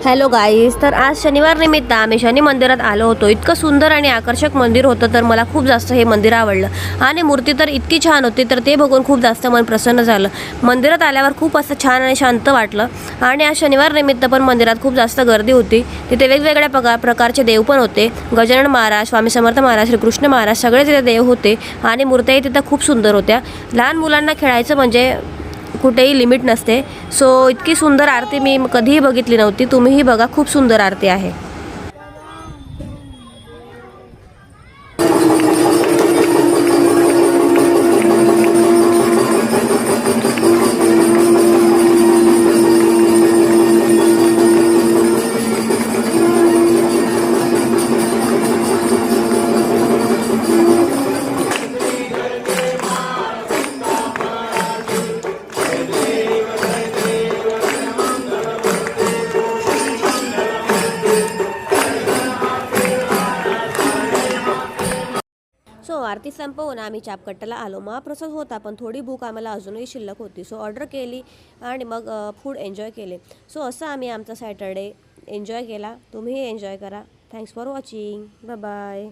Hello guys, तर आज शनिवार निमित्त आम्ही शनी मंदिरात आलो होतो. इतकं सुंदर आणि आकर्षक मंदिर होतं, तर मला खूप जास्त हे मंदिर आवडलं आणि मूर्ती तर इतकी छान होती, तर ते बघून खूप जास्त मन प्रसन्न झालं. मंदिरात आल्यावर खूप असं छान आणि शांत वाटलं आणि आज शनिवार निमित्त पण मंदिरात खूप जास्त गर्दी होती. तिथे वेगवेगळ्या प्रकारचे देव पण होते. गजानन महाराज, स्वामी समर्थ महाराज, श्रीकृष्ण महाराज सगळे तिथे देव होते आणि मूर्त्याही तिथं खूप सुंदर होत्या. लहान मुलांना खेळायचं म्हणजे कुठेही लिमिट नसते. सो इतकी सुंदर आरती मी कधीही बघितली नव्हती. तुम्हीही बघा, खूप सुंदर आरती आहे. सो आरती संपवून आम्ही चापकट्टाला आलो. महाप्रसाद होता, पण थोडी भूक आम्हाला अजूनही शिल्लक होती. सो ऑर्डर केली आणि मग फूड एन्जॉय केले. सो असं आम्ही आमचा सॅटर्डे एन्जॉय केला. तुम्हीही एन्जॉय करा. Thanks for watching. Bye bye.